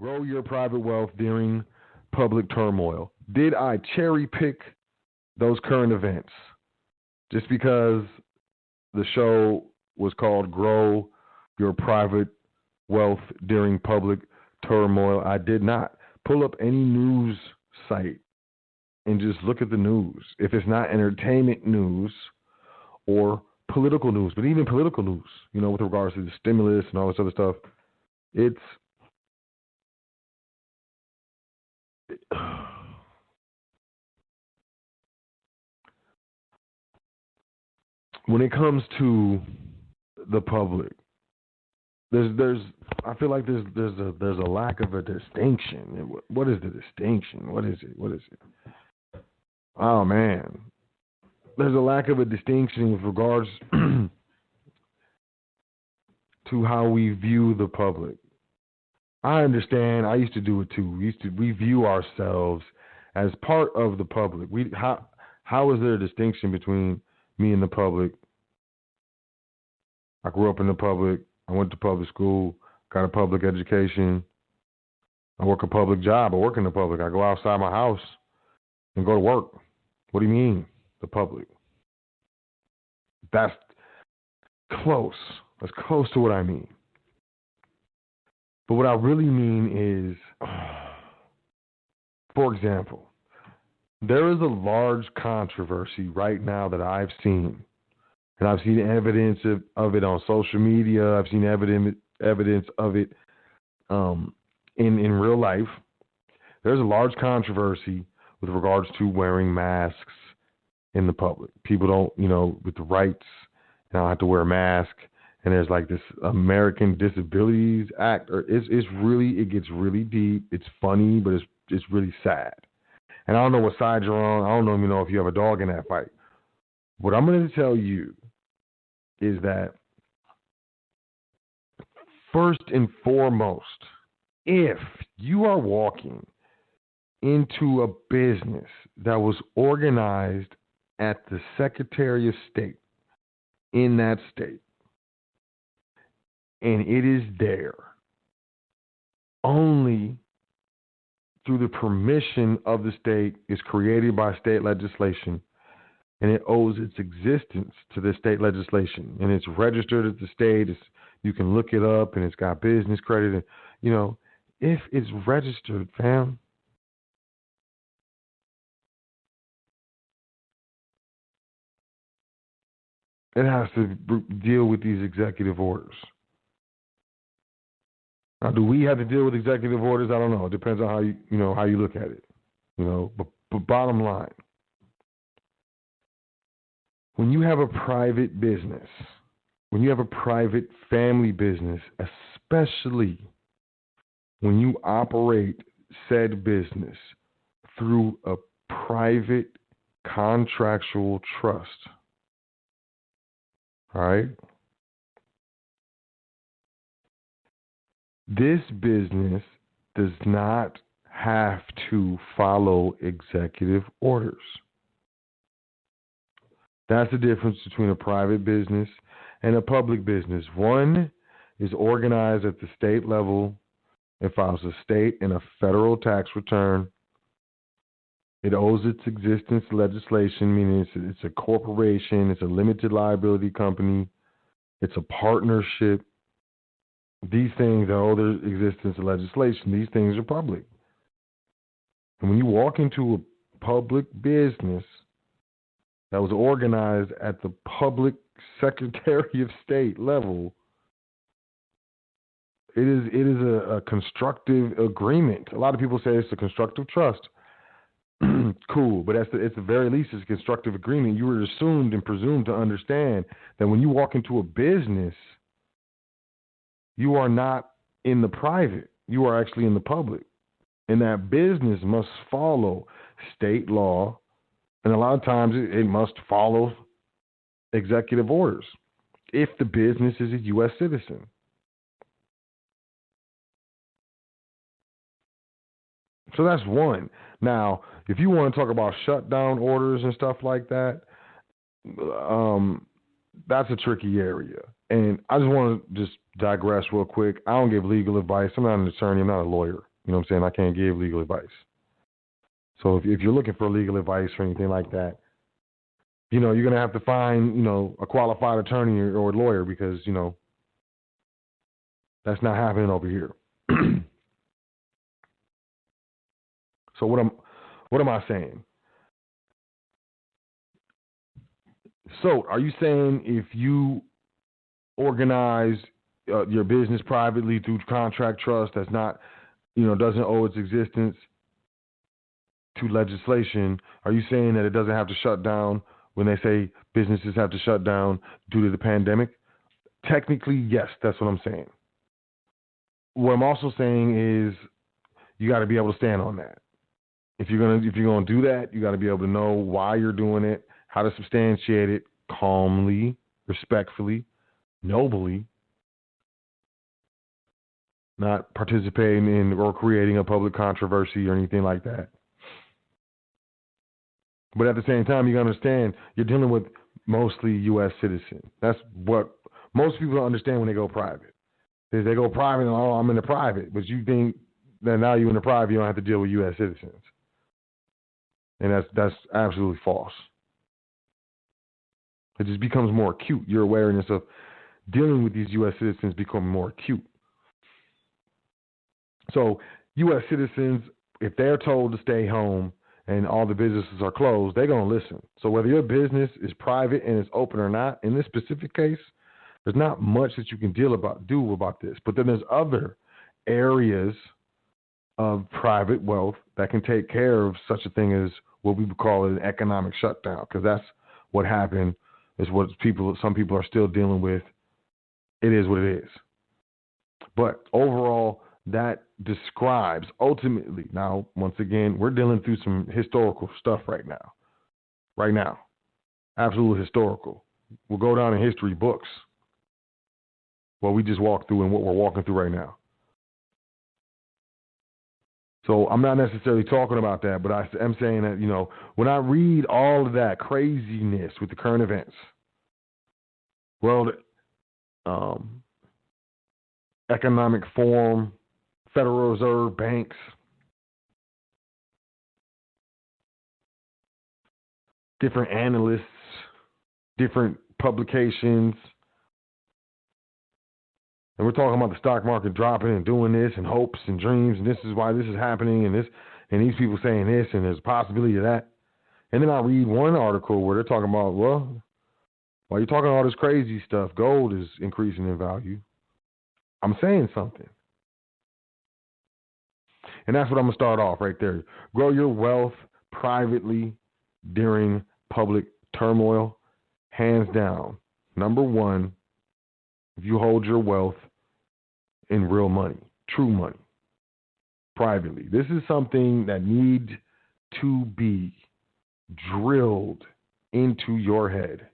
Grow your private wealth during public turmoil. Did I cherry pick those current events just because the show was called Grow Your Private Wealth During Public Turmoil? I did not. Pull up any news site and just look at the news. If it's not entertainment news or political news, but even political news, with regards to the stimulus and all this other stuff, it's when it comes to the public, I feel like there's a lack of a distinction. What is the distinction? What is it? Oh man, there's a lack of a distinction with regards to how we view the public. I understand. I used to do it too. We view ourselves as part of the public. How is there a distinction between me and the public? I grew up in the public. I went to public school, got a public education. I work a public job. I work in the public. I go outside my house and go to work. What do you mean, the public? That's close. That's close to what I mean. But what I really mean is, for example, there is a large controversy right now that I've seen. And I've seen evidence of it on social media. I've seen evidence of it in real life. There's a large controversy with regards to wearing masks in the public. People don't, with the rights, don't have to wear a mask. And there's like this American Disabilities Act. It gets really deep. It's funny, but it's really sad. And I don't know what side you're on. I don't even know if you have a dog in that fight. What I'm going to tell you is that first and foremost, if you are walking into a business that was organized at the Secretary of State in that state, and it is there only through the permission of the state, is created by state legislation, and it owes its existence to the state legislation, and it's registered at the state. You can look it up, and it's got business credit. And, if it's registered, fam, it has to deal with these executive orders. Now, do we have to deal with executive orders? I don't know. It depends on how you look at it. But bottom line, when you have a private business, when you have a private family business, especially when you operate said business through a private contractual trust, all right? This business does not have to follow executive orders. That's the difference between a private business and a public business. One is organized at the state level. It files a state and a federal tax return. It owes its existence to legislation, meaning it's a corporation, it's a limited liability company, it's a partnership. These things owe their existence to legislation. These things are public. And when you walk into a public business that was organized at the public Secretary of State level, it is a constructive agreement. A lot of people say it's a constructive trust. Cool, but at the very least, it's a constructive agreement. You were assumed and presumed to understand that when you walk into a business, you are not in the private. You are actually in the public. And that business must follow state law. And a lot of times it must follow executive orders if the business is a U.S. citizen. So that's one. Now, if you want to talk about shutdown orders and stuff like that, that's a tricky area. And I just want to digress real quick. I don't give legal advice. I'm not an attorney. I'm not a lawyer. You know what I'm saying? I can't give legal advice. So if you're looking for legal advice or anything like that, you're going to have to find, a qualified attorney or lawyer because, that's not happening over here. So what am I saying? So are you saying if you organize your business privately through contract trust that's not, doesn't owe its existence to legislation, are you saying that it doesn't have to shut down when they say businesses have to shut down due to the pandemic? Technically, yes, that's what I'm saying. What I'm also saying is you got to be able to stand on that. If you're gonna do that, you got to be able to know why you're doing it, how to substantiate it calmly, respectfully, nobly, not participating in or creating a public controversy or anything like that. But at the same time, you got to understand you're dealing with mostly U.S. citizens. That's what most people don't understand when they go private. Is they go private and, I'm in the private, but you think that now you're in the private, you don't have to deal with U.S. citizens. And that's absolutely false. It just becomes more acute. Your awareness of dealing with these U.S. citizens become more acute. So U.S. citizens, if they're told to stay home and all the businesses are closed, they're going to listen. So whether your business is private and it's open or not, in this specific case, there's not much that you can do about this. But then there's other areas of private wealth that can take care of such a thing as what we would call an economic shutdown, because that's what happened. Is what some people are still dealing with. It is what it is. But overall, that describes ultimately. Now, once again, we're dealing through some historical stuff right now. Right now, absolutely historical. We'll go down in history books. What we just walked through and what we're walking through right now. So I'm not necessarily talking about that, but I'm saying that, when I read all of that craziness with the current events, World Economic Forum, Federal Reserve banks, different analysts, different publications, and we're talking about the stock market dropping and doing this and hopes and dreams, and this is why this is happening, and these people saying this, and there's a possibility of that. And then I read one article where they're talking about, well, while you're talking all this crazy stuff, gold is increasing in value. I'm saying something. And that's what I'm going to start off right there. Grow your wealth privately during public turmoil. Hands down. Number one, if you hold your wealth in real money, true money, privately. This is something that needs to be drilled into your head.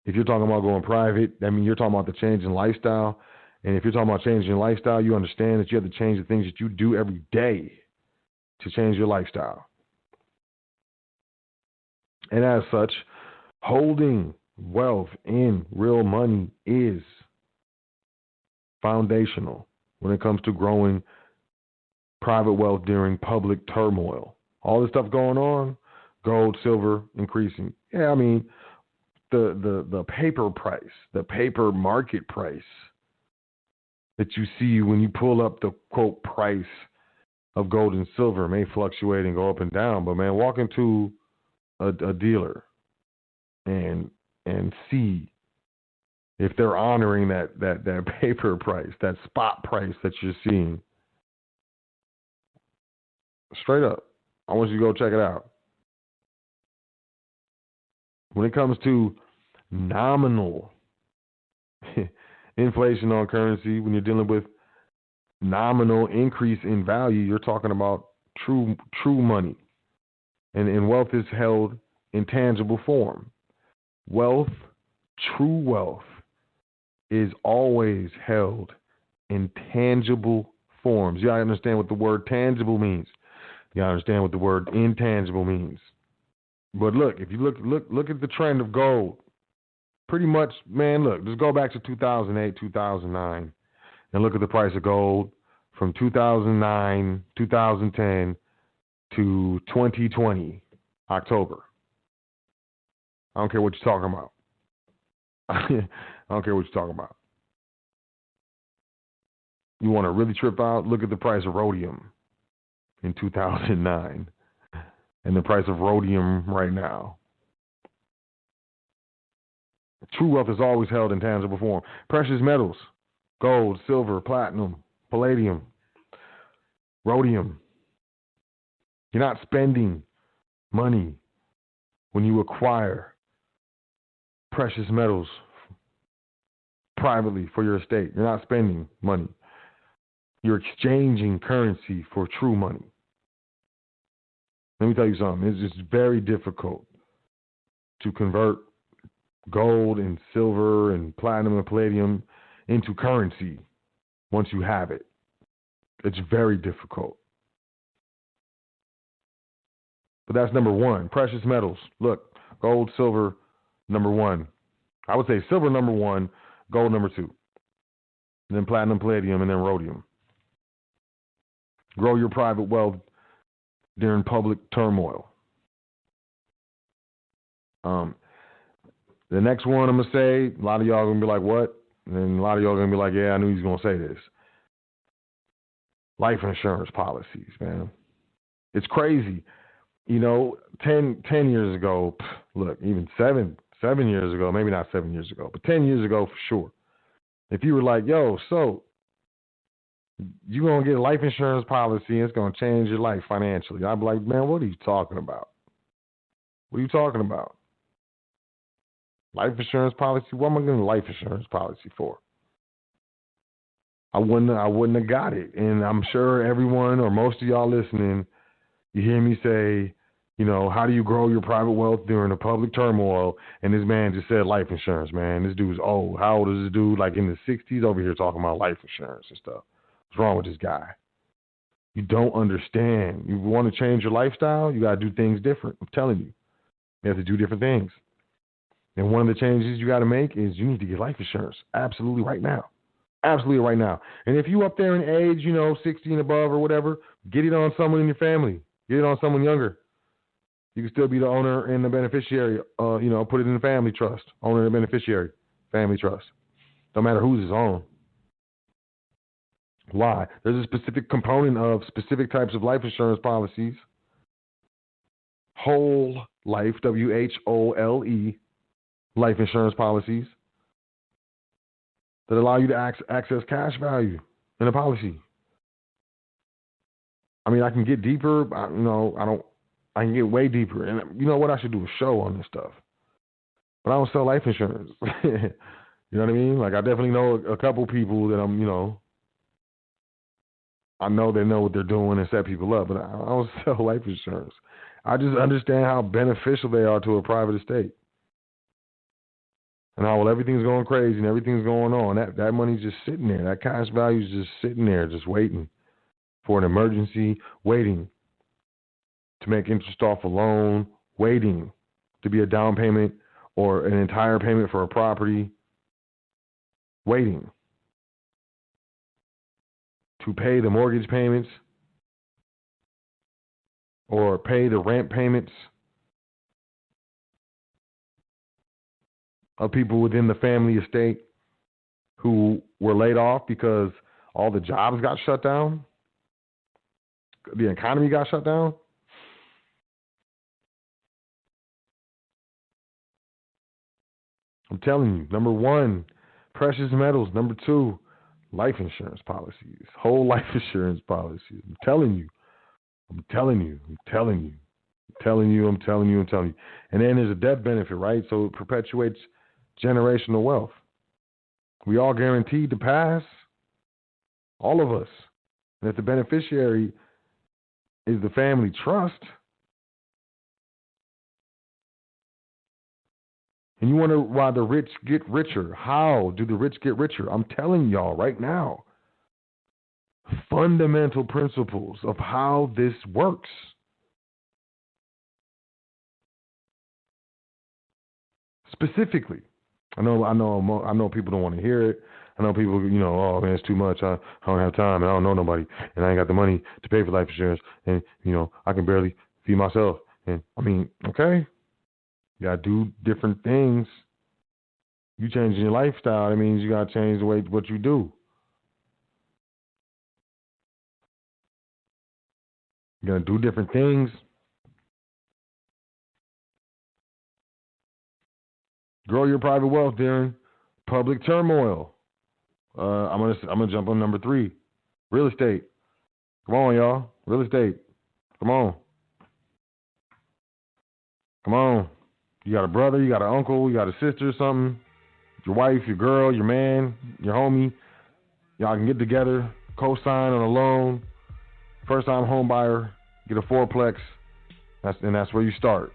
If you're talking about going private, that means you're talking about the change in lifestyle. And if you're talking about changing your lifestyle, you understand that you have to change the things that you do every day to change your lifestyle. And as such, holding wealth in real money is foundational when it comes to growing private wealth during public turmoil. All this stuff going on, gold, silver, increasing. Yeah, I mean, the paper price, the paper market price that you see when you pull up the, quote, price of gold and silver may fluctuate and go up and down. But, man, walk into a dealer and see if they're honoring that paper price, that spot price that you're seeing. Straight up. I want you to go check it out. When it comes to nominal inflation on currency, when you're dealing with nominal increase in value, you're talking about true money. And wealth is held in tangible form. Wealth, true wealth, is always held in tangible forms. You gotta understand what the word tangible means. You gotta understand what the word intangible means. But look, if you look at the trend of gold, pretty much, man, look, just go back to 2008, 2009, and look at the price of gold from 2009, 2010 to 2020, October. I don't care what you're talking about. I don't care what you're talking about. You want to really trip out? Look at the price of rhodium in 2009 and the price of rhodium right now. True wealth is always held in tangible form. Precious metals, gold, silver, platinum, palladium, rhodium. You're not spending money when you acquire precious metals privately for your estate. You're not spending money. You're exchanging currency for true money. Let me tell you something. It's just very difficult to convert gold and silver and platinum and palladium into currency once you have it. It's very difficult. But that's number one. Precious metals. Look, gold, silver, number one. I would say silver number one, gold number two. And then platinum, palladium, and then rhodium. Grow your private wealth during public turmoil. The next one I'm going to say, a lot of y'all are going to be like, what? And a lot of y'all are going to be like, yeah, I knew he was going to say this. Life insurance policies, man. It's crazy. You know, 10 years ago, look, even 7 years ago, maybe not 7 years ago, but 10 years ago for sure. If you were like, yo, so you're going to get a life insurance policy and it's going to change your life financially. I'd be like, man, what are you talking about? What are you talking about? Life insurance policy? What am I getting a life insurance policy for? I wouldn't have got it. And I'm sure everyone or most of y'all listening, you hear me say, you know, how do you grow your private wealth during a public turmoil? And this man just said life insurance, man. This dude's old. How old is this dude? Like in the 60s over here talking about life insurance and stuff. What's wrong with this guy? You don't understand. You want to change your lifestyle? You got to do things different. I'm telling you. You have to do different things. And one of the changes you got to make is you need to get life insurance. Absolutely right now. Absolutely right now. And if you up there in age, you know, 60 and above or whatever, get it on someone in your family. Get it on someone younger. You can still be the owner and the beneficiary. You know, put it in the family trust. Owner and beneficiary. Family trust. Don't matter who's his own. Why? There's a specific component of specific types of life insurance policies. Whole life, WHOLE, life insurance policies that allow you to access cash value in a policy. I mean, I can get deeper. I can get way deeper. And you know what? I should do a show on this stuff. But I don't sell life insurance. You know what I mean? Like, I definitely know a couple people that I know they know what they're doing and set people up, but I don't sell life insurance. I just understand how beneficial they are to a private estate. And how, well, everything's going crazy and everything's going on. That money's just sitting there. That cash value is just sitting there, just waiting for an emergency, waiting to make interest off a loan, waiting to be a down payment or an entire payment for a property, waiting to pay the mortgage payments or pay the rent payments of people within the family estate who were laid off because all the jobs got shut down, the economy got shut down. I'm telling you, number one, precious metals. Number two, life insurance policies, whole life insurance policies. I'm telling you. And then there's a death benefit, right? So it perpetuates generational wealth. We all guaranteed to pass, all of us. And if the beneficiary is the family trust, and you wonder why the rich get richer. How do the rich get richer? I'm telling y'all right now. Fundamental principles of how this works. Specifically, I know people don't want to hear it. I know people, oh man, it's too much. I don't have time, and I don't know nobody, and I ain't got the money to pay for life insurance, and I can barely feed myself. And I mean, okay, you gotta do different things. You changing your lifestyle, that means you gotta change the way what you do. You're gonna do different things. Grow your private wealth during public turmoil. I'm gonna jump on number 3. Real estate. Come on, y'all. Real estate. Come on. Come on. You got a brother, you got an uncle, you got a sister or something. Your wife, your girl, your man, your homie. Y'all can get together, co-sign on a loan. First-time home buyer, get a fourplex. That's where you start.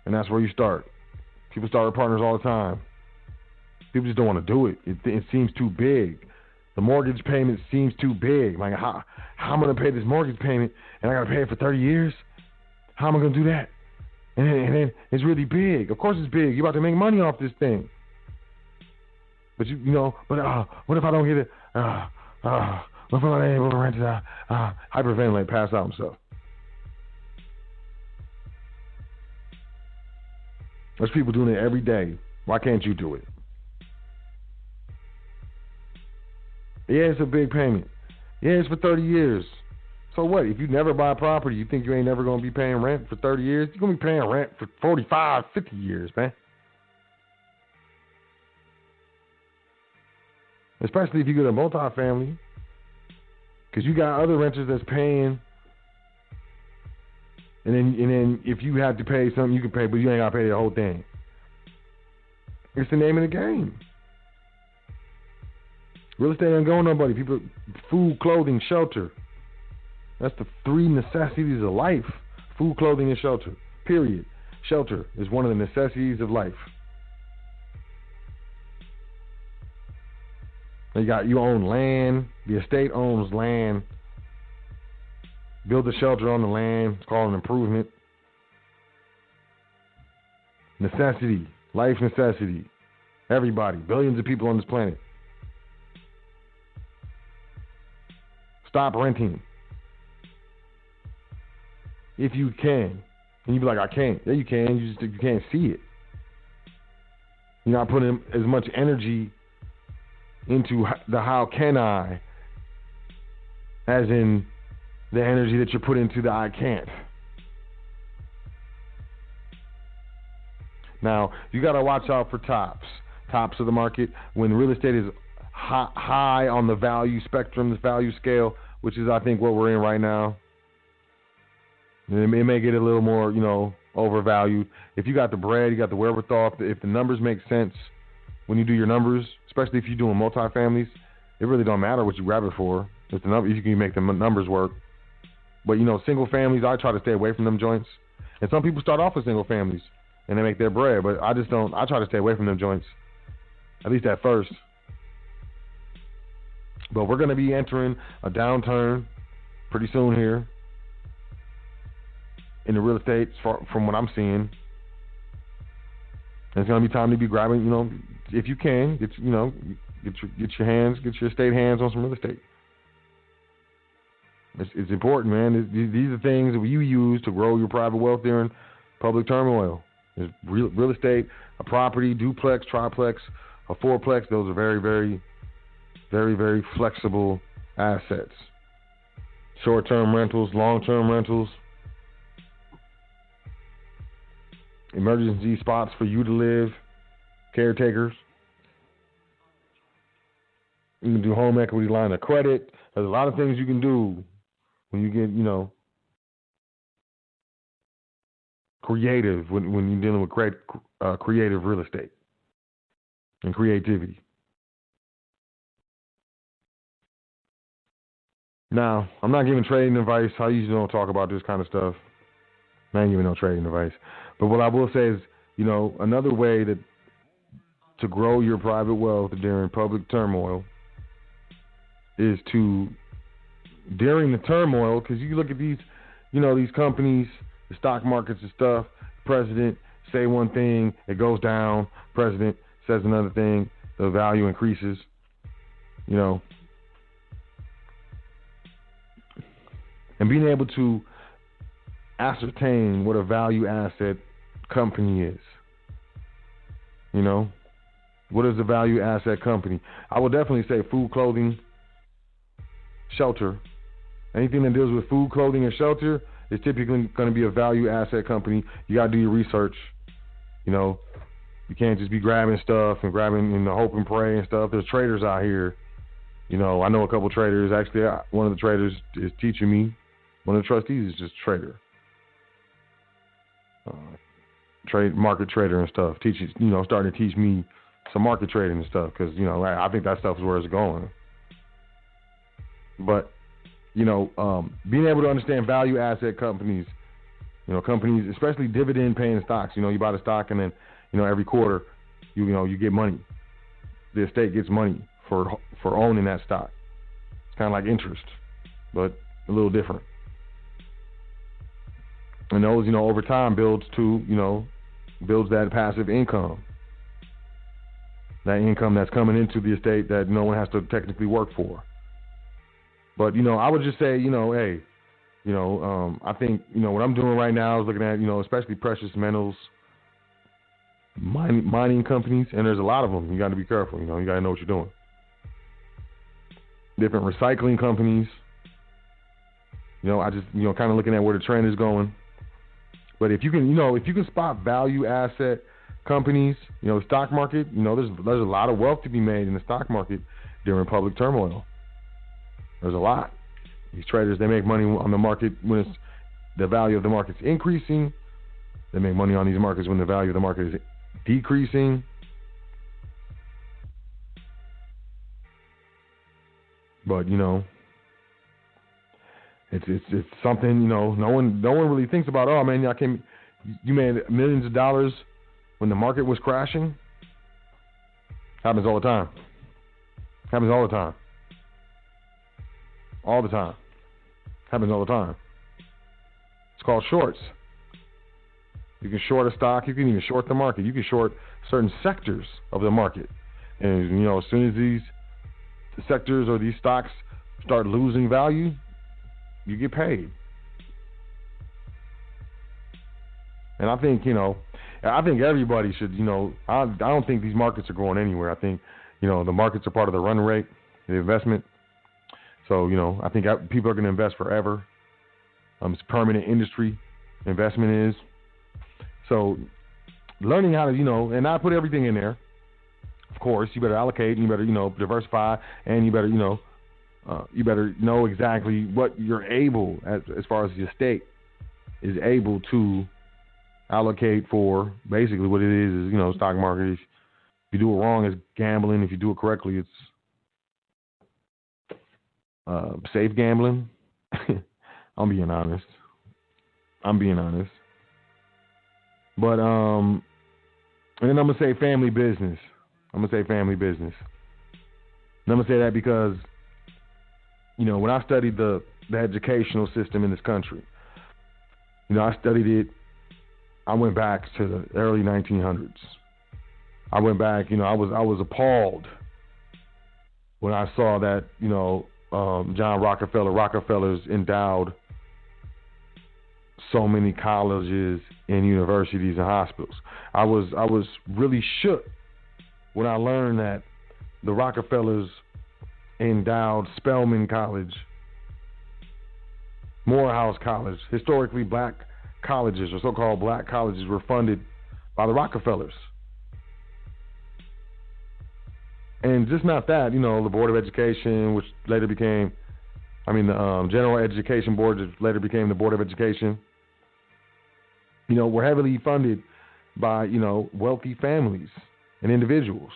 People start with partners all the time. People just don't want to do it. It seems too big. The mortgage payment seems too big. Like, how am I going to pay this mortgage payment and I got to pay it for 30 years? How am I going to do that? And then it's really big. Of course it's big. You're about to make money off this thing. But what if I don't get it? What if I'm not able to rent it out? Hyperventilate, pass out himself. There's people doing it every day. Why can't you do it? Yeah, it's a big payment. Yeah, it's for 30 years. So what? If you never buy a property, you think you ain't never going to be paying rent for 30 years? You're going to be paying rent for 45, 50 years, man. Especially if you get a multifamily. Because you got other renters that's paying. And then if you have to pay something, you can pay, but you ain't got to pay the whole thing. It's the name of the game. Real estate ain't going nobody. People, food, clothing, shelter. That's the 3 necessities of life. Food, clothing, and shelter. Period. Shelter is one of the necessities of life. You own land. The estate owns land. Build a shelter on the land. It's called an improvement. Necessity. Life necessity. Everybody. Billions of people on this planet. Stop renting. If you can. And you be like, I can't. Yeah, you can. You can't see it. You're not putting as much energy into the how can I as in the energy that you put into the I can't. Now, you got to watch out for tops of the market. When real estate is high on the value spectrum, the value scale, which is, I think, what we're in right now, it may get a little more, overvalued. If you got the bread, you got the wherewithal, if the numbers make sense when you do your numbers, especially if you're doing multifamilies, it really don't matter what you grab it for. If you can make the numbers work. But, single families, I try to stay away from them joints. And some people start off with single families and they make their bread, but I just don't. I try to stay away from them joints, at least at first. But we're going to be entering a downturn pretty soon here in the real estate, from what I'm seeing. And it's going to be time to be grabbing, if you can, get your estate hands on some real estate. It's important, man. These are things that you use to grow your private wealth during public turmoil. There's real estate, a property, duplex, triplex, a fourplex. Those are very, very, very, very flexible assets. Short-term rentals, long-term rentals, emergency spots for you to live, caretakers. You can do home equity line of credit. There's a lot of things you can do when you get, creative, when you're dealing with creative real estate and creativity. Now, I'm not giving trading advice. I usually don't talk about this kind of stuff. I ain't giving no trading advice. But what I will say is, another way to grow your private wealth during public turmoil is to, during the turmoil, because you look at these, these companies, the stock markets and stuff, president say one thing, it goes down, president says another thing, the value increases. You know, and being able to ascertain what a value asset company is. You know, what is a value asset company? I would definitely say food, clothing, shelter. Anything that deals with food, clothing, and shelter is typically going to be a value asset company. You got to do your research. You know, you can't just be grabbing stuff and grabbing in the hope and pray and stuff. There's traders out here. You know, I know a couple traders. Actually, one of the traders is teaching me. One of the trustees is just a trader. Market trader and stuff. Teaches, you know, starting to teach me some market trading and stuff because, you know, I think that stuff is where it's going. But, you know, being able to understand value asset companies, you know, companies, especially dividend paying stocks. You know, you buy the stock and then, you know, every quarter, you know, you get money. The estate gets money for owning that stock. It's kind of like interest, but a little different. And those, you know, over time builds that passive income. That income that's coming into the estate that no one has to technically work for. But, you know, I would just say, you know, hey, you know, I think, you know, what I'm doing right now is looking at, you know, especially precious metals, mining companies, and there's a lot of them. You got to be careful, you know, you got to know what you're doing. Different recycling companies. You know, I just, you know, kind of looking at where the trend is going. But if you can, you know, if you can spot value asset companies, you know, the stock market, you know, there's a lot of wealth to be made in the stock market during public turmoil. There's a lot. These traders, they make money on the market when the value of the market's increasing. They make money on these markets when the value of the market is decreasing. But, you know, it's something, you know, no one really thinks about. Oh man, you made millions of dollars when the market was crashing. Happens all the time. Happens all the time. All the time. Happens all the time. It's called shorts. You can short a stock. You can even short the market. You can short certain sectors of the market. And, you know, as soon as these sectors or these stocks start losing value, you get paid. And I think, you know, everybody should, you know, I don't think these markets are going anywhere. I think, you know, the markets are part of the run rate, the investment. So, you know, I think people are going to invest forever. It's a permanent industry. Investment is. So, learning how to, you know, and not put everything in there. Of course, you better allocate and you better, you know, diversify, and you better, you know exactly what you're able, as far as the estate is able to allocate for. Basically, what it is, you know, stock market. If you do it wrong, it's gambling. If you do it correctly, it's safe gambling. I'm being honest. But and then I'm gonna say family business. And I'm gonna say that because, you know, when I studied the educational system in this country, you know, I studied it. I went back to the early 1900s. I went back. You know, I was appalled when I saw that, you know, Rockefellers endowed so many colleges and universities and hospitals. I was really shook when I learned that the Rockefellers endowed Spelman College, Morehouse College. Historically black colleges, or so-called black colleges, were funded by the Rockefellers. And just not that, you know, the Board of Education, which later became, the General Education Board, which later became the Board of Education, you know, were heavily funded by, you know, wealthy families and individuals.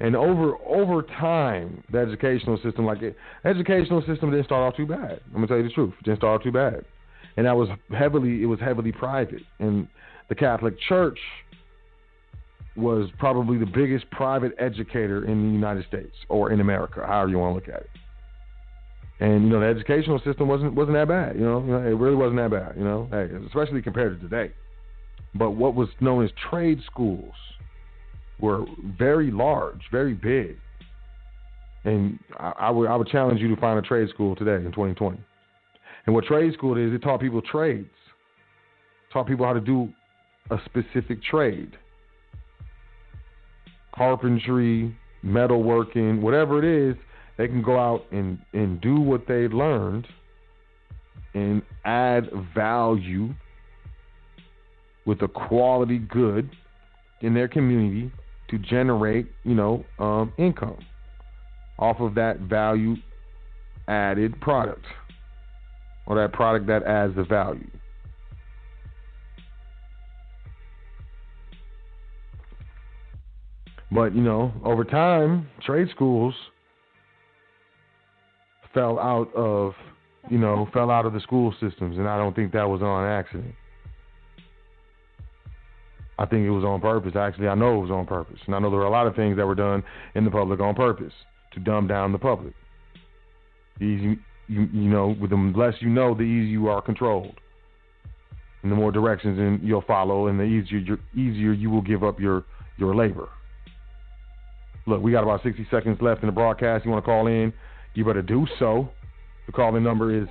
And over time, the educational system didn't start off too bad. I'm gonna tell you the truth. It didn't start off too bad. And it was heavily private. And the Catholic Church was probably the biggest private educator in the United States, or in America, however you want to look at it. And, you know, the educational system wasn't that bad, you know, it really wasn't that bad, you know, especially compared to today. But what was known as trade schools, were very large, very big. And I would challenge you to find a trade school today in 2020. And what trade school is, it taught people trades. Taught people how to do a specific trade. Carpentry, metalworking, whatever it is, they can go out and do what they learned and add value with a quality good in their community to generate, income off of that value added product or that product that adds the value. But, over time, trade schools fell out of the school systems, and I don't think that was on accident. I think it was on purpose. Actually, I know it was on purpose. And I know there were a lot of things that were done in the public on purpose to dumb down the public. With the less you know, the easier you are controlled. And the more directions you'll follow, and the easier you will give up your labor. Look, we got about 60 seconds left in the broadcast. You want to call in? You better do so. The call-in number is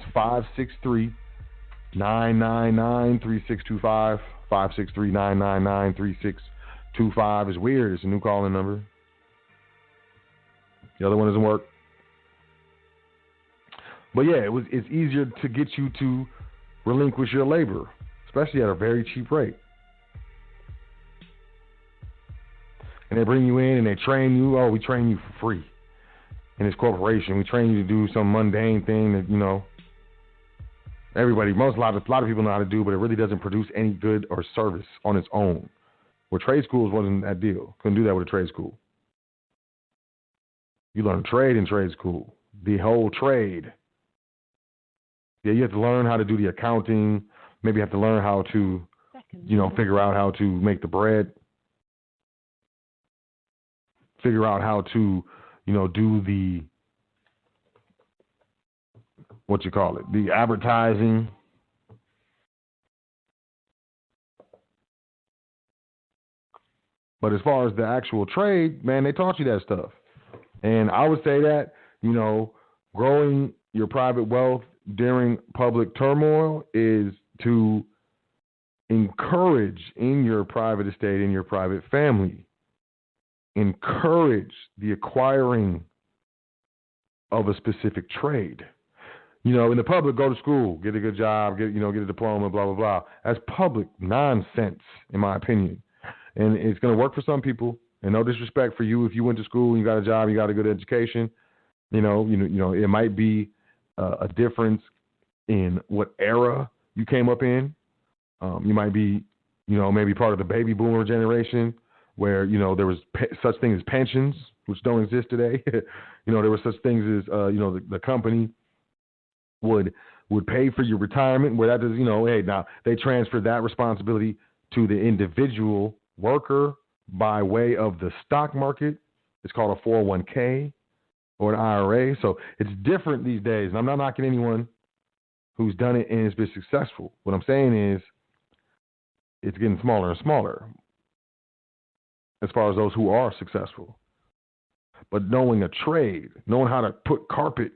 563-999-3625. 563-999-3625 is weird. It's a new call-in number. The other one doesn't work. But yeah, it's easier to get you to relinquish your labor, especially at a very cheap rate. And they bring you in and they train you. Oh, we train you for free. In this corporation, we train you to do some mundane thing that, a lot of people know how to do, but it really doesn't produce any good or service on its own. Where trade schools wasn't that deal. Couldn't do that with a trade school. You learn trade in trade school. The whole trade. Yeah, you have to learn how to do the accounting. Maybe you have to learn how to, figure out how to make the bread. Figure out how to, do the, the advertising. But as far as the actual trade, man, they taught you that stuff. And I would say that, growing your private wealth during public turmoil is to encourage in your private estate, in your private family, encourage the acquiring of a specific trade. In the public, go to school, get a good job, get a diploma, blah, blah, blah. That's public nonsense, in my opinion. And it's going to work for some people. And no disrespect for you if you went to school and you got a job, you got a good education. It might be a difference in what era you came up in. You might be, maybe part of the baby boomer generation where, there was such things as pensions, which don't exist today. There were such things as, the company would pay for your retirement, where that does, hey, now they transfer that responsibility to the individual worker by way of the stock market. It's called a 401k or an IRA. So it's different these days. And I'm not knocking anyone who's done it and has been successful. What I'm saying is it's getting smaller and smaller as far as those who are successful. But knowing a trade, knowing how to put carpet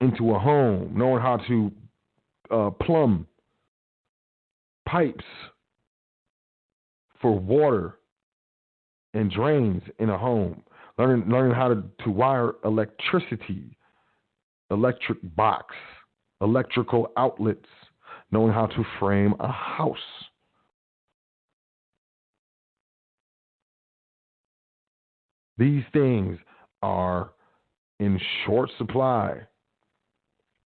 into a home, knowing how to plumb pipes for water and drains in a home, learning how to wire electricity, electric box, electrical outlets, knowing how to frame a house. These things are in short supply.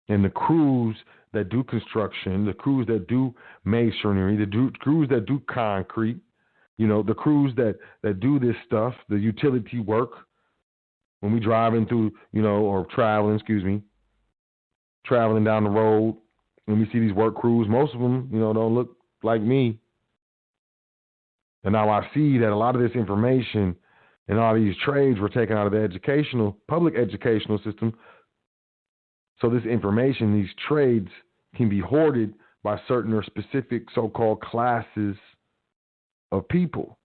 And the crews that do construction, the crews that do masonry, the crews that do concrete, the crews that do this stuff, the utility work, when we driving through, or traveling down the road, when we see these work crews, most of them, don't look like me. And now I see that a lot of this information and all these trades were taken out of the public educational system. So this information, these trades, can be hoarded by certain or specific so-called classes of people.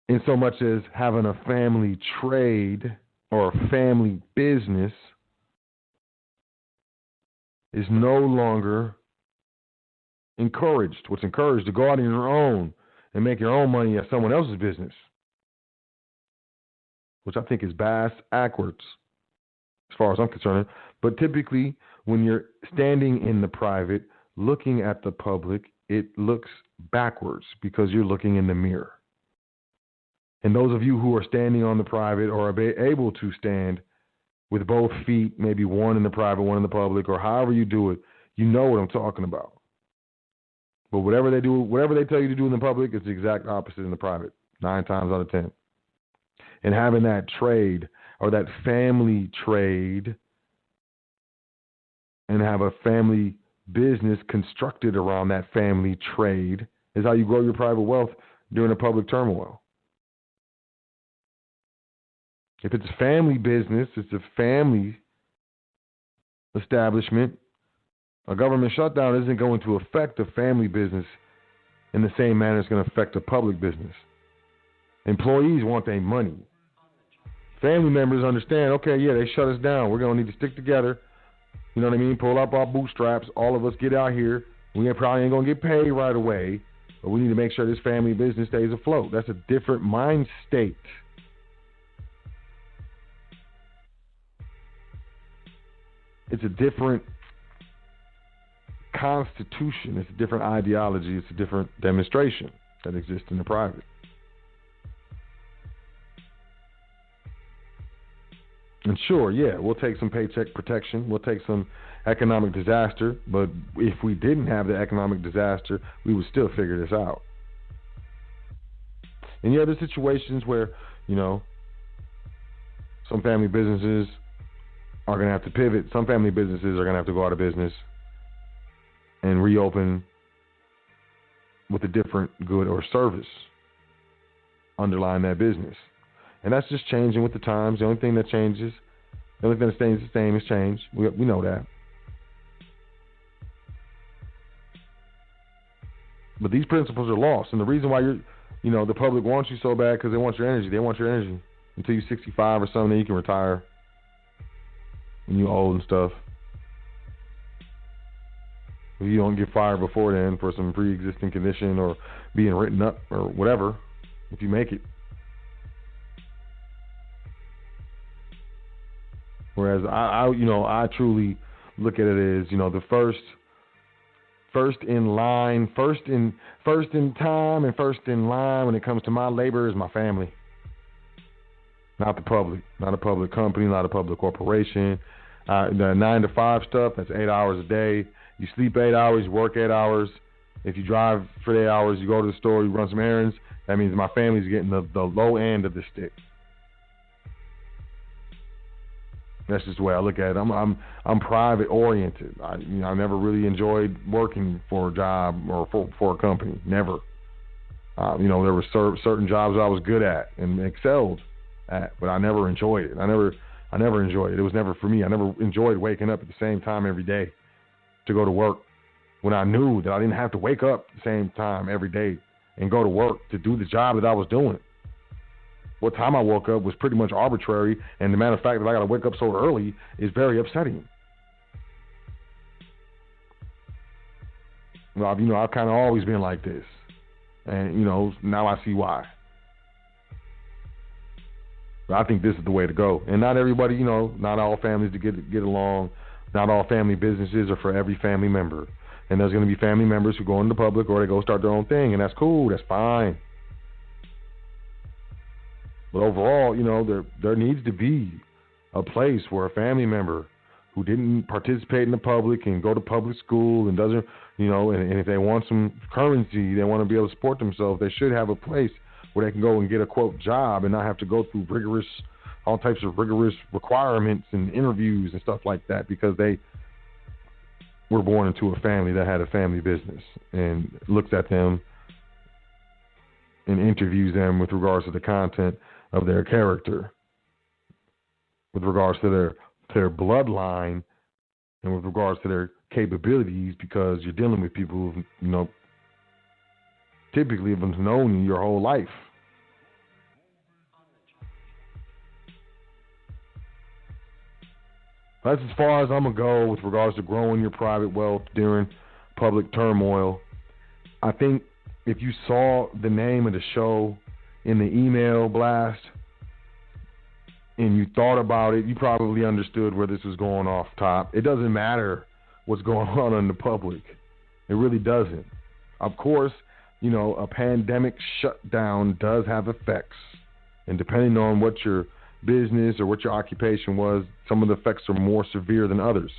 In so much as having a family trade or a family business is no longer encouraged. What's encouraged to go out on your own and make your own money at someone else's business, which I think is backwards as far as I'm concerned. But typically, when you're standing in the private, looking at the public, it looks backwards because you're looking in the mirror. And those of you who are standing on the private or are able to stand with both feet, maybe one in the private, one in the public, or however you do it, you know what I'm talking about. But whatever they do, whatever they tell you to do in the public, it's the exact opposite in the private, 9 times out of 10. And having that trade or that family trade and have a family business constructed around that family trade is how you grow your private wealth during a public turmoil. If it's a family business, it's a family establishment, a government shutdown isn't going to affect a family business in the same manner it's going to affect a public business. Employees want their money. Family members understand, okay, yeah, they shut us down. We're going to need to stick together. You know what I mean? Pull up our bootstraps. All of us get out here. We probably ain't going to get paid right away, but we need to make sure this family business stays afloat. That's a different mind state. It's a different constitution. It's a different ideology. It's a different demonstration that exists in the private. And sure, yeah, we'll take some paycheck protection. We'll take some economic disaster. But if we didn't have the economic disaster, we would still figure this out. And yeah, there's situations where, you know, some family businesses are going to have to pivot. Some family businesses are going to have to go out of business and reopen with a different good or service underlying that business. And that's just changing with the times. The only thing that changes, the only thing that stays the same is change. We know that. But these principles are lost. And the reason why the public wants you so bad because they want your energy. They want your energy until you're 65 or something, then you can retire. When you're old and stuff. If you don't get fired before then for some pre-existing condition or being written up or whatever, if you make it. Whereas I truly look at it as, the first in line, first in time and first in line when it comes to my labor is my family. Not the public, not a public company, not a public corporation. The 9 to 5 stuff, that's 8 hours a day. You sleep 8 hours, you work 8 hours. If you drive for 8 hours, you go to the store, you run some errands. That means my family's getting the low end of the stick. That's just the way I look at it. I'm private oriented. I never really enjoyed working for a job or for a company. Never. There were certain jobs I was good at and excelled at, but I never enjoyed it. I never enjoyed it. It was never for me. I never enjoyed waking up at the same time every day to go to work when I knew that I didn't have to wake up at the same time every day and go to work to do the job that I was doing. What time I woke up was pretty much arbitrary, and the matter of fact that I got to wake up so early is very upsetting. Well, I've kind of always been like this, and now I see why. But I think this is the way to go, and not everybody, not all families to get along. Not all family businesses are for every family member, and there's going to be family members who go into the public or they go start their own thing, and that's cool. That's fine. But overall, there needs to be a place where a family member who didn't participate in the public and go to public school and doesn't, and if they want some currency, they want to be able to support themselves, they should have a place where they can go and get a, quote, job and not have to go through all types of rigorous requirements and interviews and stuff like that because they were born into a family that had a family business and looks at them and interviews them with regards to the content of their character, with regards to their bloodline, and with regards to capabilities because you're dealing with people who, typically have known you your whole life. That's as far as I'm going to go with regards to growing your private wealth during public turmoil. I think if you saw the name of the show in the email blast and you thought about it, you probably understood where this was going off top. It doesn't matter what's going on in the public. It really doesn't. Of course, a pandemic shutdown does have effects. And depending on what your business or what your occupation was, some of the effects are more severe than others.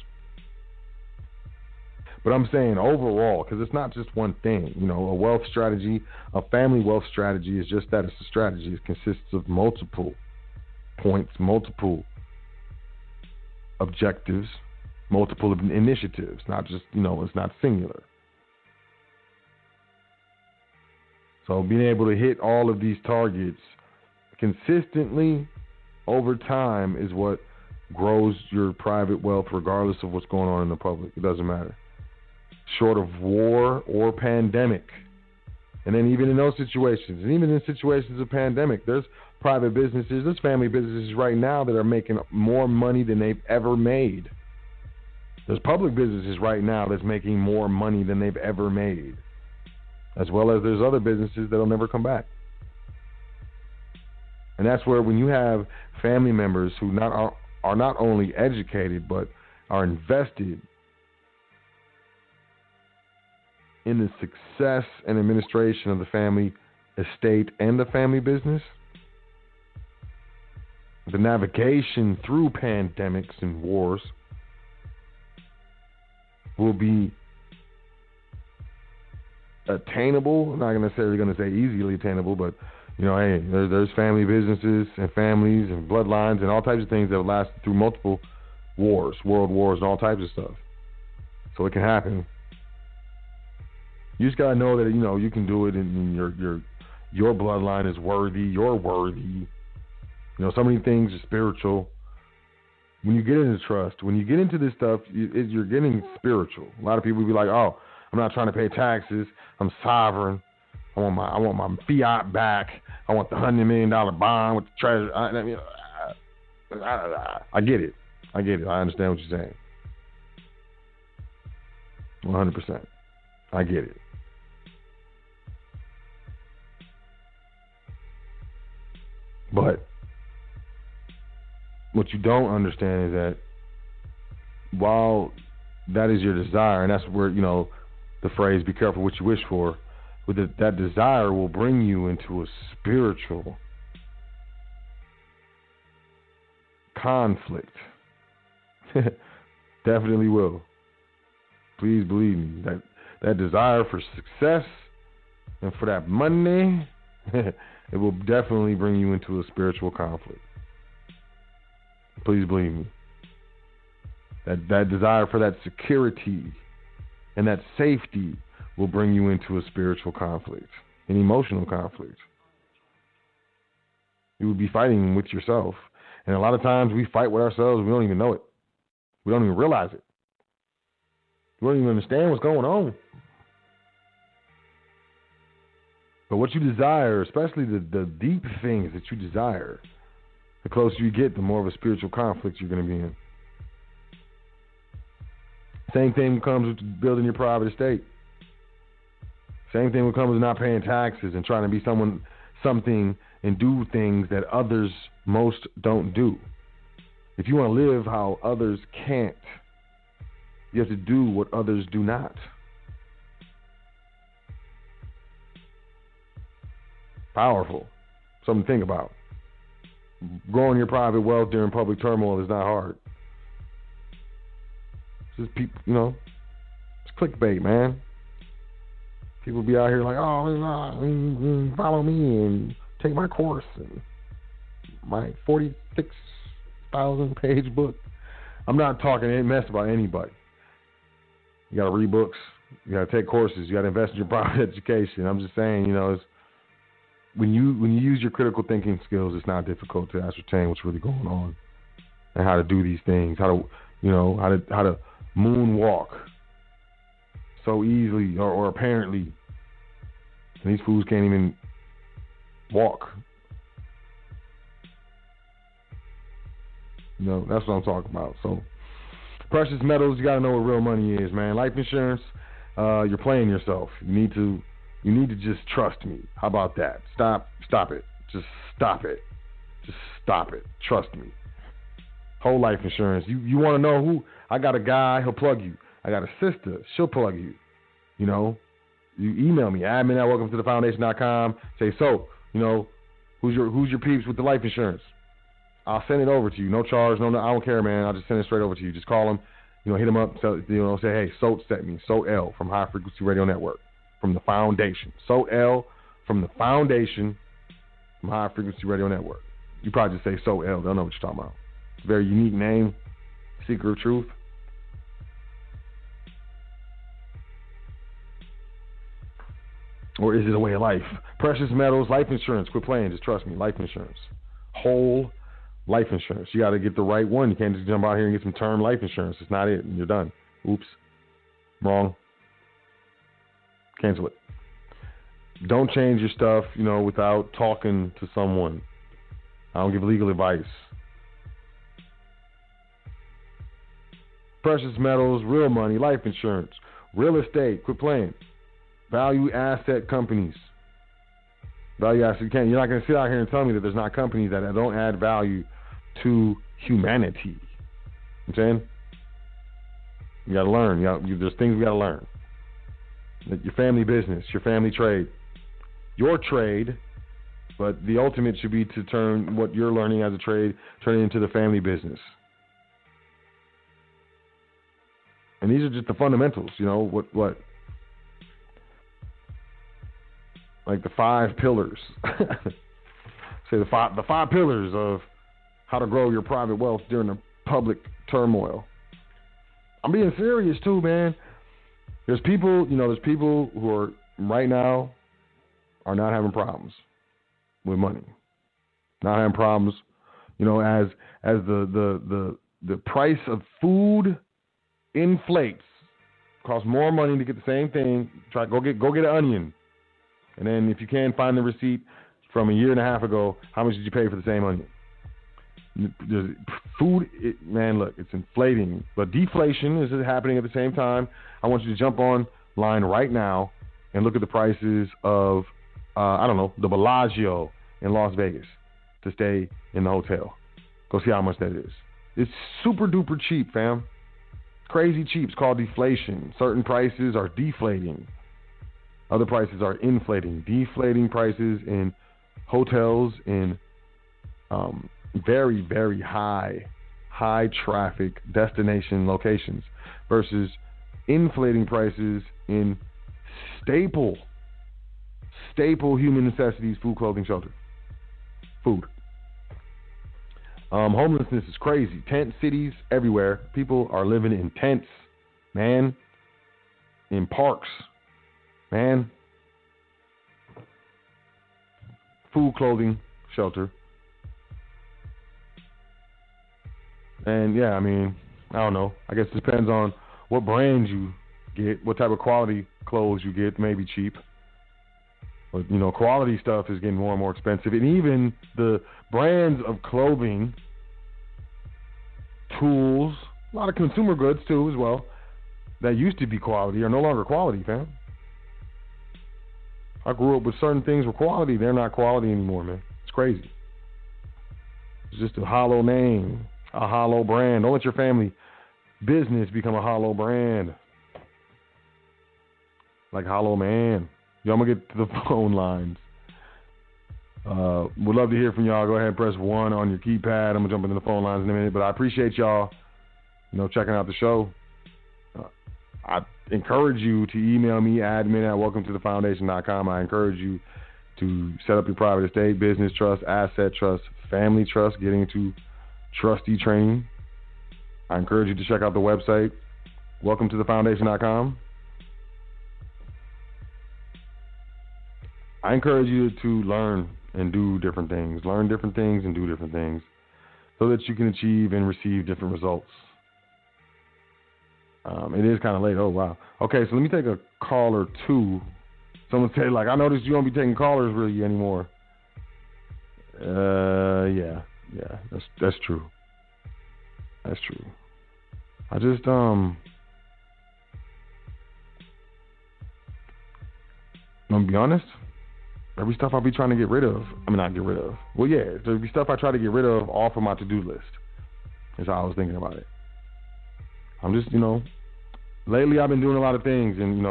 But I'm saying overall, because it's not just one thing. A wealth strategy, a family wealth strategy is just that. It's a strategy. It consists of multiple points, multiple objectives, multiple initiatives, not just, it's not singular. So being able to hit all of these targets consistently over time is what grows your private wealth regardless of what's going on in the public. It doesn't matter. Short of war or pandemic. And then even in those situations, and even in situations of pandemic, there's private businesses, there's family businesses right now that are making more money than they've ever made. There's public businesses right now that's making more money than they've ever made. As well as there's other businesses that'll never come back. And that's where when you have family members who are not only educated but are invested in the success and administration of the family estate and the family business, the navigation through pandemics and wars will be attainable. I'm not necessarily going to say easily attainable, but hey, there's family businesses and families and bloodlines and all types of things that have lasted through multiple wars, world wars, and all types of stuff. So it can happen. You just gotta know that you can do it, and your bloodline is worthy. You're worthy. So many things are spiritual. When you get into trust, when you get into this stuff, you're getting spiritual. A lot of people be like, "Oh, I'm not trying to pay taxes. I'm sovereign. I want my fiat back. I want the $100 million bond with the treasure." I get it. I understand what you're saying. 100%. I get it. But what you don't understand is that while that is your desire, and that's where, the phrase, be careful what you wish for, with that desire will bring you into a spiritual conflict. Definitely will. Please believe me. That desire for success and for that money, it will definitely bring you into a spiritual conflict. Please believe me. That desire for that security and that safety will bring you into a spiritual conflict, an emotional conflict. You will be fighting with yourself. And a lot of times we fight with ourselves, we don't even know it. We don't even realize it. We don't even understand what's going on. But what you desire, especially the deep things that you desire, the closer you get, the more of a spiritual conflict you're going to be in. Same thing comes with building your private estate. Same thing comes with not paying taxes and trying to be something and do things that others most don't do. If you want to live how others can't, you have to do what others do not. Powerful. Something to think about. Growing your private wealth during public turmoil is not hard. It's just people, it's clickbait, man. People be out here like, oh, follow me and take my course and my 46,000 page book. I'm not talking mess about anybody. You got to read books. You got to take courses. You got to invest in your private education. I'm just saying, it's, when you use your critical thinking skills, it's not difficult to ascertain what's really going on and how to do these things. How to moonwalk so easily or apparently. And these fools can't even walk. You know, that's what I'm talking about. So, precious metals, you got to know what real money is, man. Life insurance, you're playing yourself. You need to just trust me. How about that? Stop it. Just stop it. Just stop it. Trust me. Whole life insurance. You want to know who? I got a guy, he'll plug you. I got a sister, she'll plug you. You know, you email me, admin@welcometothefoundation.com. Say, so, you know, who's your peeps with the life insurance? I'll send it over to you. No charge, no, I don't care, man. I'll just send it straight over to you. Just call them, you know, hit them up, say, hey, Sot sent me. Sot L from High Frequency Radio Network, from the foundation. Sot L from the foundation, from High Frequency Radio Network. You probably just say Sot L. They'll know what you're talking about. It's a very unique name. Secret of truth. Or is it a way of life? Precious metals, life insurance. Quit playing. Just trust me. Life insurance. Whole life insurance. You got to get the right one. You can't just jump out here and get some term life insurance. It's not it. And you're done. Oops. Wrong. Cancel it. Don't change your stuff, you know, without talking to someone. I don't give legal advice. Precious metals, real money, life insurance, real estate. Quit playing. Value asset companies. Value asset. You're not going to sit out here and tell me that there's not companies that don't add value to humanity. You know what I'm saying? You got to learn. There's things we got to learn. Like your family business, your family trade, your trade, but the ultimate should be to turn what you're learning as a trade, turn it into the family business. And these are just the fundamentals, you know, what like the 5 pillars. Say the five pillars of how to grow your private wealth during the public turmoil. I'm being serious too, man. There's people who are right now are not having problems with money. Not having problems, you know, as the price of food inflates. Costs more money to get the same thing. Go get an onion. And then if you can find the receipt from a year and a half ago, how much did you pay for the same onion? Food, look, it's inflating. But deflation is happening at the same time. I want you to jump online right now and look at the prices of, the Bellagio in Las Vegas to stay in the hotel. Go see how much that is. It's super duper cheap, fam. Crazy cheap. It's called deflation. Certain prices are deflating. Other prices are inflating. Deflating prices in hotels in very, very high traffic destination locations versus inflating prices in staple human necessities, food, clothing, shelter. Food. Homelessness is crazy. Tent cities everywhere. People are living in tents, man. In parks, man. Food, clothing, shelter. And yeah, I don't know. I guess it depends on what brands you get, what type of quality clothes you get. Maybe cheap. But, you know, quality stuff is getting more and more expensive. And even the brands of clothing, tools, a lot of consumer goods too as well, that used to be quality are no longer quality, fam. I grew up with certain things were quality. They're not quality anymore, man. It's crazy. It's just a hollow name, a hollow brand. Don't let your family business become a hollow brand. Like Hollow Man. Yo, I'm going to get to the phone lines. Would love to hear from y'all. Go ahead and press 1 on your keypad. I'm going to jump into the phone lines in a minute. But I appreciate y'all, checking out the show. I encourage you to email me, admin@welcometothefoundation.com. I encourage you to set up your private estate, business trust, asset trust, family trust, getting into trustee training. I encourage you to check out the website, welcometothefoundation.com. I encourage you to learn and do different things. Learn different things and do different things so that you can achieve and receive different results. It is kind of late. Oh, wow. Okay, so let me take a call or two. Someone said, like, I noticed you don't be taking callers really anymore. Yeah, that's true. That's true. I just, I'm gonna be honest, every stuff I'll be trying to get rid of, not get rid of. Well, yeah, there'll be stuff I try to get rid of off of my to-do list. That's how I was thinking about it. I'm just, lately I've been doing a lot of things, and,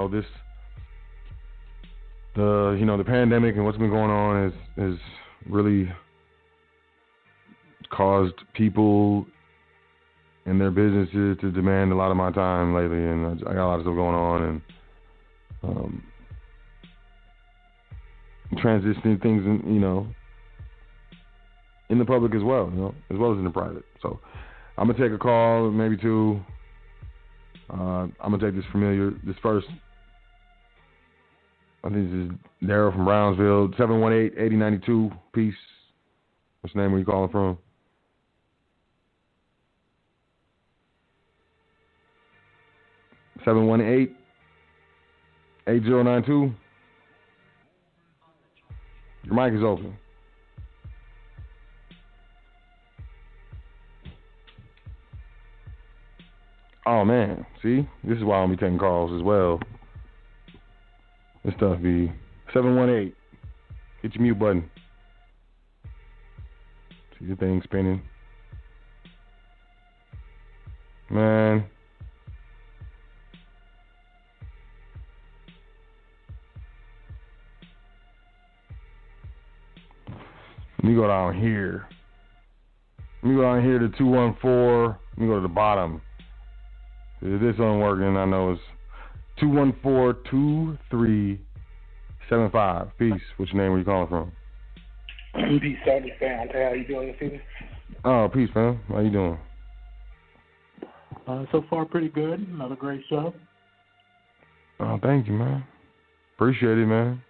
the pandemic and what's been going on has really caused people and their businesses to demand a lot of my time lately, and I got a lot of stuff going on, and transitioning things, in the public as well, as well as in the private. So I'm gonna take a call, maybe two. I'm gonna take this first. I think this is Daryl from Brownsville, 718-8092. Peace. What's the name? Where you calling from? Seven 8092. Your mic is open. Oh, man. See? This is why I don't be taking calls as well. This stuff be 718. Hit your mute button. See the thing spinning. Man. Let me go down here. Let me go down here to 214. Let me go to the bottom. If this isn't working, I know it's 214-2375. Peace. What's your name? Where you calling from? Peace, Sot. How you doing this evening? Oh, peace, fam. How you doing? So far, pretty good. Another great show. Oh, thank you, man. Appreciate it, man.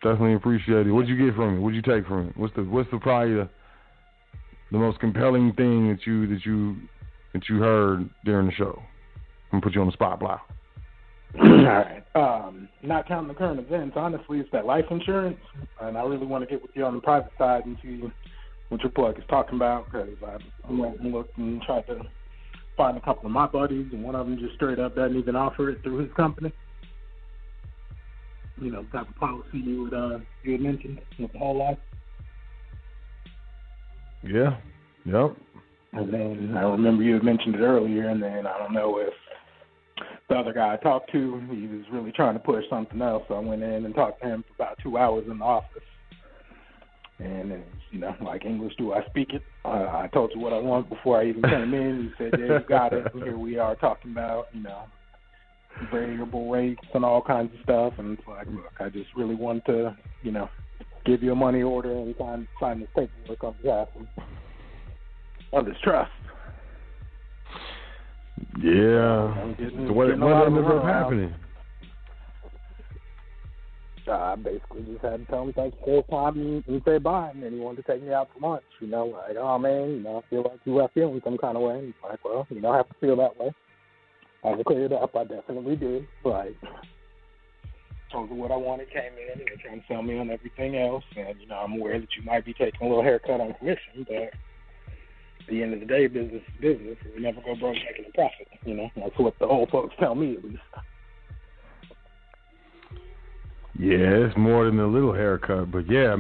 Definitely appreciate it. What'd you get from it? What'd you take from it? What's the probably the most compelling thing that you heard during the show? I'm gonna put you on the spot, blah. All right. Not counting the current events, honestly, it's that life insurance, and I really want to get with you on the private side and see what your plug is talking about, because I went and looked and tried to find a couple of my buddies, and one of them just straight up doesn't even offer it through his company. The type of policy you had mentioned with the whole life. Yeah. Yep. And then I remember you had mentioned it earlier, and then I don't know if the other guy I talked to, he was really trying to push something else, so I went in and talked to him for about 2 hours in the office. And it's, like, English, do I speak it? I told you what I want before I even came in. You said, yeah, you got it. And here we are talking about, variable rates and all kinds of stuff. And it's like, look, I just really want to, give you a money order and sign this paperwork on behalf of this trust. Yeah. So what ended up happening? I basically just had to tell him thank you for his time and say bye, and then he wanted to take me out for lunch. Like, oh man, I feel like you are feeling some kind of way. And he's like, well, you don't have to feel that way. I had to clear it up. I definitely did. Like, told her what I wanted, came in, and they're trying to sell me on everything else. And I'm aware that you might be taking a little haircut on commission, but at the end of the day, business is business. We never go broke making a profit. That's what the old folks tell me, at least. Yeah, it's more than a little haircut, but yeah,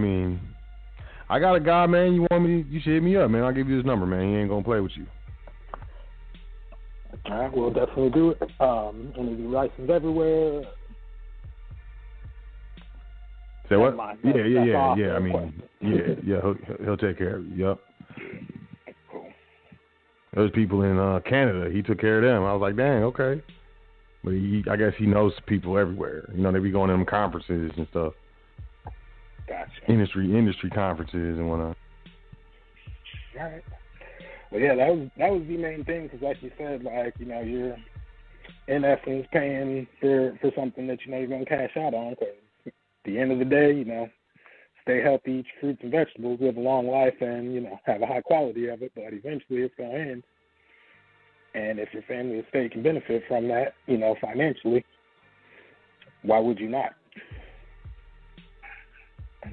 I got a guy, man. You should hit me up, man. I'll give you his number, man. He ain't gonna play with you. All right, we'll definitely do it. And he'll be licensed everywhere. Say what? Yeah. He'll take care of you. Yep. Cool. There's people in Canada. He took care of them. I was like, dang, okay. But I guess he knows people everywhere. They be going to them conferences and stuff. Gotcha. Industry conferences and whatnot. All right. Well, yeah, that was the main thing, because like you said, like, you're in essence paying for something that you're going to cash out on, because at the end of the day, stay healthy, eat fruits and vegetables, live a long life, and, have a high quality of it, but eventually it's going to end. And if your family estate can benefit from that, financially, why would you not?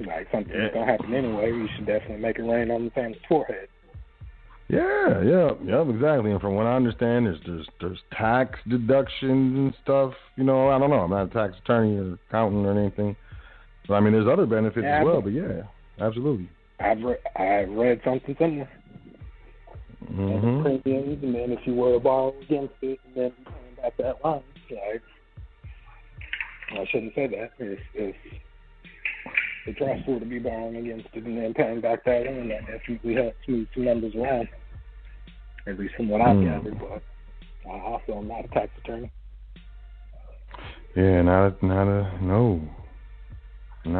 Like, something's going to happen anyway. You should definitely make it rain on the family's forehead. Yeah, exactly. And from what I understand, there's tax deductions and stuff. I don't know. I'm not a tax attorney or accountant or anything. But, I mean, there's other benefits as well. But, yeah, absolutely. I've read something similar. Mm-hmm. Premiums, and then if you were to borrow against it, and then paying back that loan, like, I shouldn't say that. It's stressful to be borrowing against it and then paying back that loan. That definitely helps move some numbers around, at least from what I've gathered. But I also am not a tax attorney. Yeah, not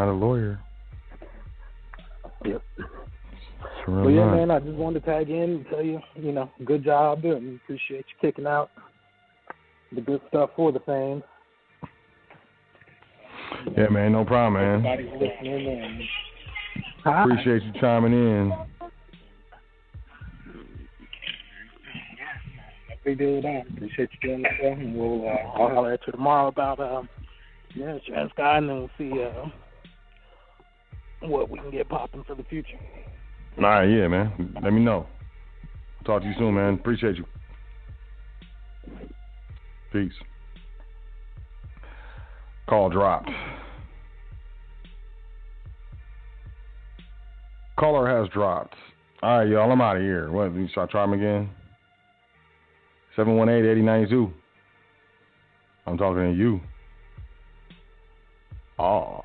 a lawyer. Yep. Well, yeah, man, I just wanted to tag in and tell you, good job, and appreciate you kicking out the good stuff for the fans. Yeah, man, no problem, man. Everybody's listening. Appreciate you chiming in. We do that. Appreciate you doing the show, and I'll holler at you tomorrow about insurance guy, and then we'll see what we can get popping for the future. All right, yeah, man. Let me know. Talk to you soon, man. Appreciate you. Peace. Call dropped. Caller has dropped. All right, y'all, I'm out of here. What, should I try him again? 718-8092. I'm talking to you. Oh.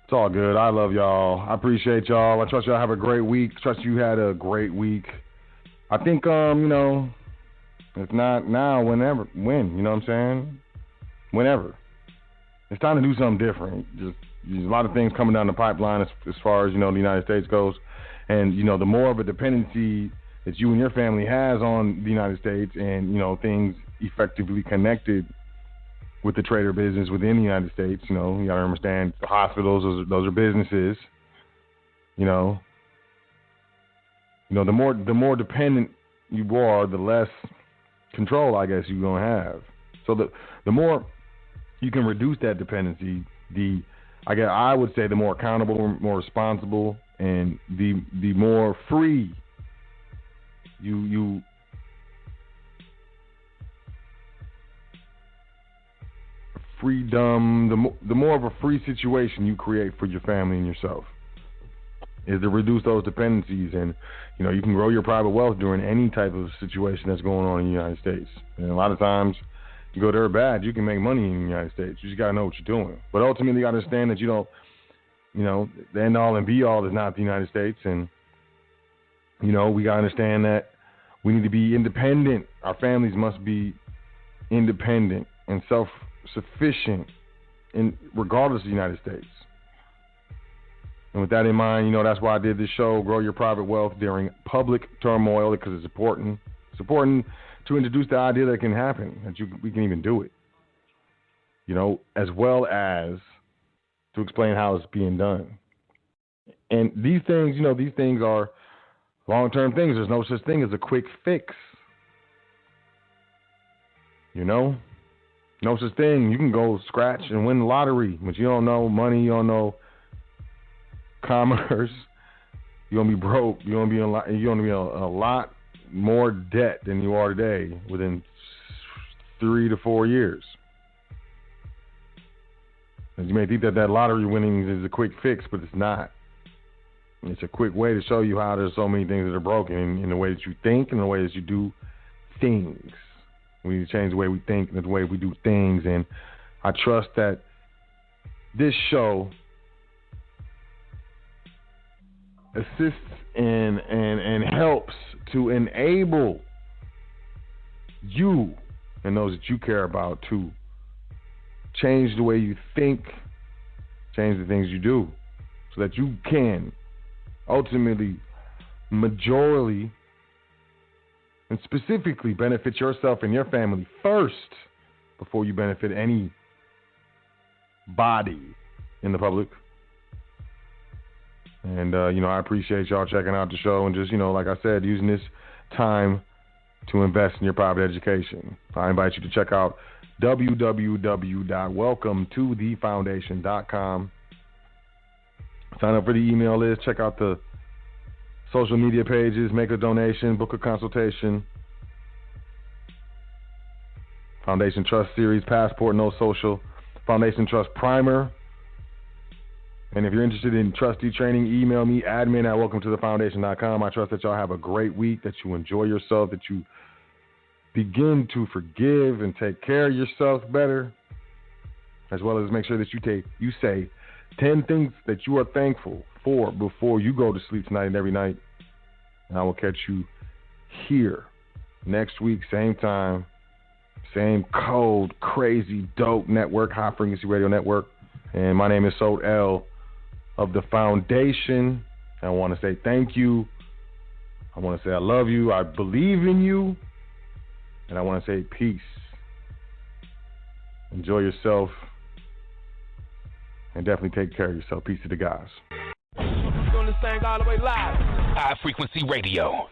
It's all good. I love y'all. I appreciate y'all. I trust y'all have a great week. Trust you had a great week. I think, if not now, whenever. When? You know what I'm saying? Whenever. It's time to do something different. Just there's a lot of things coming down the pipeline as far as, the United States goes. And, the more of a dependency that you and your family has on the United States and, things effectively connected with the trader business within the United States, you got to understand the hospitals, those are businesses, the more dependent you are, the less control, I guess, you're going to have. So the more you can reduce that dependency, I would say the more accountable, more responsible, and the more free you freedom, the more of a free situation you create for your family and yourself is to reduce those dependencies. And, you can grow your private wealth during any type of situation that's going on in the United States. And a lot of times, you go there bad, you can make money in the United States. You just got to know what you're doing. But ultimately, you got to understand that you don't, the end all and be all is not the United States. And, we got to understand that we need to be independent. Our families must be independent and self-sufficient regardless of the United States. And with that in mind, that's why I did this show, Grow Your Private Wealth During Public Turmoil, because it's important. It's important to introduce the idea that it can happen, that we can even do it, as well as to explain how it's being done. And these things, these things are long-term things. There's no such thing as a quick fix. No such thing. You can go scratch and win the lottery, but you don't know money, you don't know commerce. You're going to be broke. You're going to be in a lot more debt than you are today within 3 to 4 years. And you may think that lottery winning is a quick fix, but it's not. It's a quick way to show you how there's so many things that are broken in the way that you think and the way that you do things. We need to change the way we think and the way we do things. And I trust that this show assists and helps to enable you and those that you care about to change the way you think, change the things you do, so that you can ultimately, majorly, and specifically benefit yourself and your family first before you benefit any body in the public. And, I appreciate y'all checking out the show and just, like I said, using this time to invest in your private education. I invite you to check out www.welcometothefoundation.com. Sign up for the email list, check out the social media pages, make a donation, book a consultation. Foundation Trust Series, Passport, No Social, Foundation Trust Primer. And if you're interested in trustee training, email me, admin@welcometothefoundation.com. I trust that y'all have a great week, that you enjoy yourself, that you begin to forgive and take care of yourself better, as well as make sure that you say 10 things that you are thankful for before you go to sleep tonight and every night. And I will catch you here next week, same time, same code, crazy, dope network, high frequency radio network. And my name is Sot L of the Foundation. I want to say thank you. I want to say I love you. I believe in you. And I want to say peace. Enjoy yourself. And definitely take care of yourself. Peace to the guys. Doing this thing all the way live. High frequency radio.